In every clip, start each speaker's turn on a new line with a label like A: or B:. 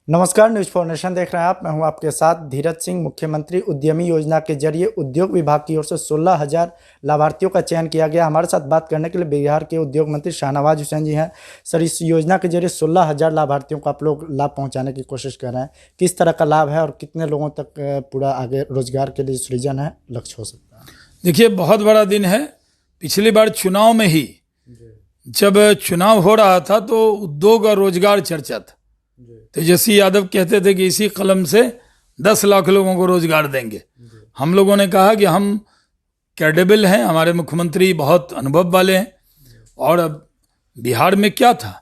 A: नमस्कार, news for nation देख रहे हैं आप। मैं हूं आपके साथ धीरज सिंह। मुख्यमंत्री उद्यमी योजना के जरिए उद्योग विभाग की ओर से 16,000 लाभार्थियों का चयन किया गया। हमारे साथ बात करने के लिए बिहार के उद्योग मंत्री शाहनवाज हुसैन जी हैं। सर, इस योजना के जरिए 16,000 लाभार्थियों को आप लोग लाभ पहुंचाने की कोशिश कर रहे हैं। किस तरह का लाभ है और कितने लोगों तक पूरा आगे रोजगार के लिए सृजन है, लक्ष्य हो सकता है?
B: देखिए, बहुत बड़ा दिन है। पिछली बार चुनाव में ही जब चुनाव हो रहा था तो उद्योग और रोजगार चर्चा था। तेजस्वी यादव कहते थे कि इसी कलम से 10 लाख लोगों को रोजगार देंगे। हम लोगों ने कहा कि हम कैडेबल हैं, हमारे मुख्यमंत्री बहुत अनुभव वाले हैं। और अब बिहार में क्या था,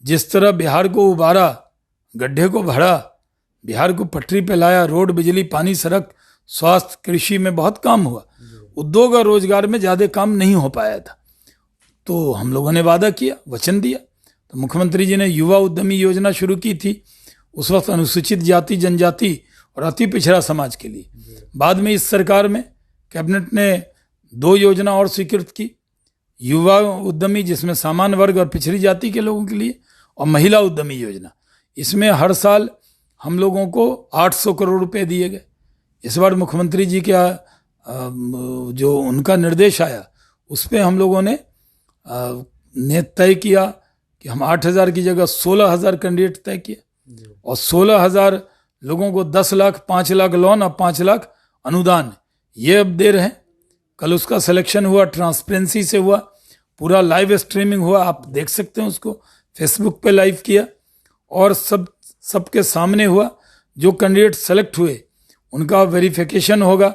B: जिस तरह बिहार को उबारा, गड्ढे को भरा, बिहार को पटरी पे लाया, रोड, बिजली, पानी, सड़क, स्वास्थ्य, कृषि में बहुत काम हुआ। उद्योग और रोजगार में ज़्यादा काम नहीं हो पाया था। तो हम लोगों ने वादा किया, वचन दिया। तो मुख्यमंत्री जी ने युवा उद्यमी योजना शुरू की थी, उस वक्त अनुसूचित जाति, जनजाति और अति पिछड़ा समाज के लिए। बाद में इस सरकार में कैबिनेट ने 2 योजना और स्वीकृत की, युवा उद्यमी जिसमें सामान्य वर्ग और पिछड़ी जाति के लोगों के लिए, और महिला उद्यमी योजना। इसमें हर साल हम लोगों को 800 करोड़ रुपए दिए गए। इस बार मुख्यमंत्री जी का जो उनका निर्देश आया, उस पर हम लोगों ने तय किया कि हम 8,000 की जगह 16,000 कैंडिडेट तय किए, और 16,000 लोगों को 10 लाख, 5 लाख लोन और 5 लाख अनुदान ये अब दे रहे हैं। कल उसका सिलेक्शन हुआ, ट्रांसपेरेंसी से हुआ, पूरा लाइव स्ट्रीमिंग हुआ, आप देख सकते हैं उसको। फेसबुक पे लाइव किया और सबके सामने हुआ। जो कैंडिडेट सेलेक्ट हुए उनका वेरिफिकेशन होगा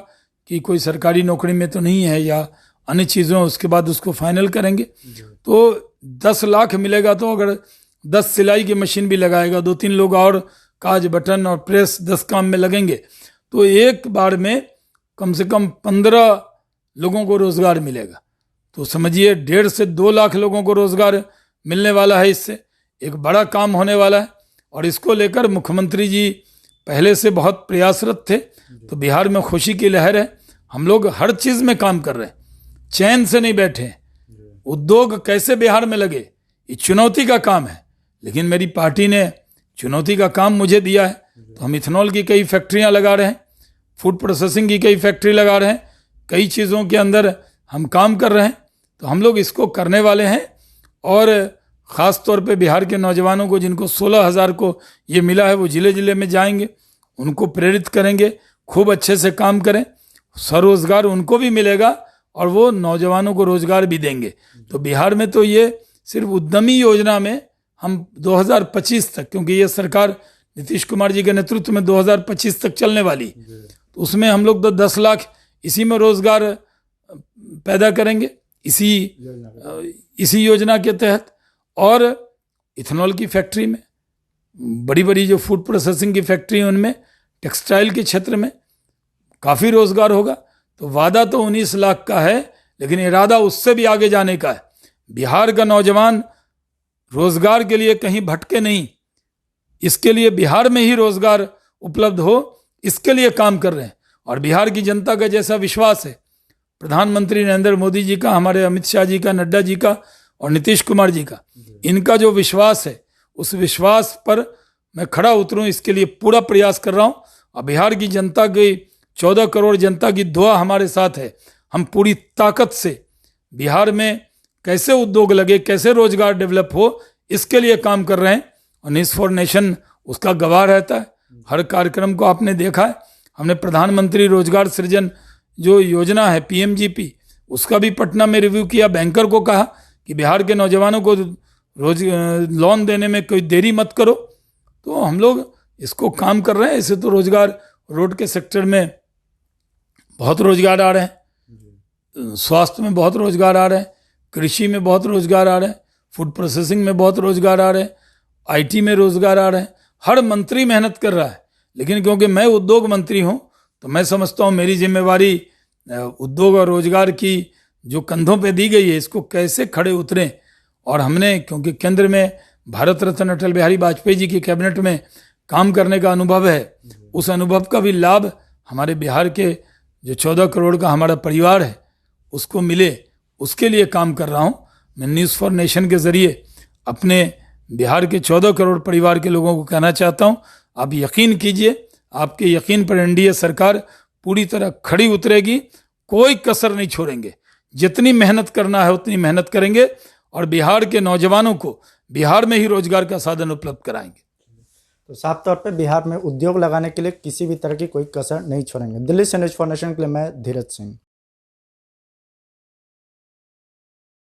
B: कि कोई सरकारी नौकरी में तो नहीं है या अन्य चीज़ों, उसके बाद उसको फाइनल करेंगे। तो 10 लाख मिलेगा, तो अगर 10 सिलाई की मशीन भी लगाएगा, 2-3 लोग और काज, बटन और प्रेस 10 काम में लगेंगे, तो एक बार में कम से कम 15 लोगों को रोजगार मिलेगा। तो समझिए 1.5 से 2 लाख लोगों को रोजगार मिलने वाला है। इससे एक बड़ा काम होने वाला है, और इसको लेकर मुख्यमंत्री जी पहले से बहुत प्रयासरत थे। तो बिहार में खुशी की लहर है। हम लोग हर चीज में काम कर रहे हैं, चैन से नहीं बैठे हैं। उद्योग कैसे बिहार में लगे, ये चुनौती का काम है, लेकिन मेरी पार्टी ने चुनौती का काम मुझे दिया है। तो हम इथेनॉल की कई फैक्ट्रियां लगा रहे हैं, फूड प्रोसेसिंग की कई फैक्ट्री लगा रहे हैं, कई चीज़ों के अंदर हम काम कर रहे हैं। तो हम लोग इसको करने वाले हैं, और ख़ास तौर पे बिहार के नौजवानों को, जिनको 16,000 को ये मिला है, वो ज़िले ज़िले में जाएंगे, उनको प्रेरित करेंगे, खूब अच्छे से काम करें। स्वरोजगार उनको भी मिलेगा और वो नौजवानों को रोजगार भी देंगे। तो बिहार में तो ये सिर्फ उद्यमी योजना में हम 2025 तक, क्योंकि ये सरकार नीतीश कुमार जी के नेतृत्व में 2025 तक चलने वाली, तो उसमें हम लोग तो 10 लाख इसी में रोजगार पैदा करेंगे, इसी योजना के तहत। और इथेनॉल की फैक्ट्री में, बड़ी बड़ी जो फूड प्रोसेसिंग की फैक्ट्री है, उनमें, टेक्सटाइल के क्षेत्र में काफ़ी रोजगार होगा। तो वादा तो 19 लाख का है, लेकिन इरादा उससे भी आगे जाने का है। बिहार का नौजवान रोजगार के लिए कहीं भटके नहीं, इसके लिए बिहार में ही रोजगार उपलब्ध हो, इसके लिए काम कर रहे हैं। और बिहार की जनता का जैसा विश्वास है, प्रधानमंत्री नरेंद्र मोदी जी का, हमारे अमित शाह जी का, नड्डा जी का और नीतीश कुमार जी का, इनका जो विश्वास है, उस विश्वास पर मैं खड़ा उतरूं, इसके लिए पूरा प्रयास कर रहा हूं। और बिहार की जनता की, 14 करोड़ जनता की दुआ हमारे साथ है। हम पूरी ताकत से बिहार में कैसे उद्योग लगे, कैसे रोजगार डेवलप हो, इसके लिए काम कर रहे हैं। और न्यूज़ फॉर नेशन उसका गवाह रहता है। हर कार्यक्रम को आपने देखा है। हमने प्रधानमंत्री रोजगार सृजन जो योजना है, PMGP, उसका भी पटना में रिव्यू किया। बैंकर को कहा कि बिहार के नौजवानों को लोन देने में कोई देरी मत करो। तो हम लोग इसको काम कर रहे हैं। ऐसे तो रोजगार, रोड के सेक्टर में बहुत रोजगार आ रहे हैं, स्वास्थ्य में बहुत रोजगार आ रहे हैं, कृषि में बहुत रोजगार आ रहे हैं, फूड प्रोसेसिंग में बहुत रोजगार आ रहे हैं, IT में रोजगार आ रहे हैं। हर मंत्री मेहनत कर रहा है, लेकिन क्योंकि मैं उद्योग मंत्री हूं, तो मैं समझता हूं मेरी जिम्मेवारी उद्योग और रोजगार की जो कंधों पे दी गई है, इसको कैसे खड़े उतरें। और हमने, क्योंकि केंद्र में भारत रत्न अटल बिहारी वाजपेयी जी की कैबिनेट में काम करने का अनुभव है, उस अनुभव का भी लाभ हमारे बिहार के जो 14 करोड़ का हमारा परिवार है उसको मिले, उसके लिए काम कर रहा हूँ। मैं न्यूज़ फॉर नेशन के ज़रिए अपने बिहार के 14 करोड़ परिवार के लोगों को कहना चाहता हूं, आप यकीन कीजिए, आपके यकीन पर एनडीए सरकार पूरी तरह खड़ी उतरेगी, कोई कसर नहीं छोड़ेंगे। जितनी मेहनत करना है उतनी मेहनत करेंगे और बिहार के नौजवानों को बिहार में ही रोजगार का साधन उपलब्ध कराएंगे।
A: तो साफ तौर पे बिहार में उद्योग लगाने के लिए किसी भी तरह की कोई कसर नहीं छोड़ेंगे। दिल्ली से न्यूज़ फॉर नेशन के लिए मैं धीरज सिंह।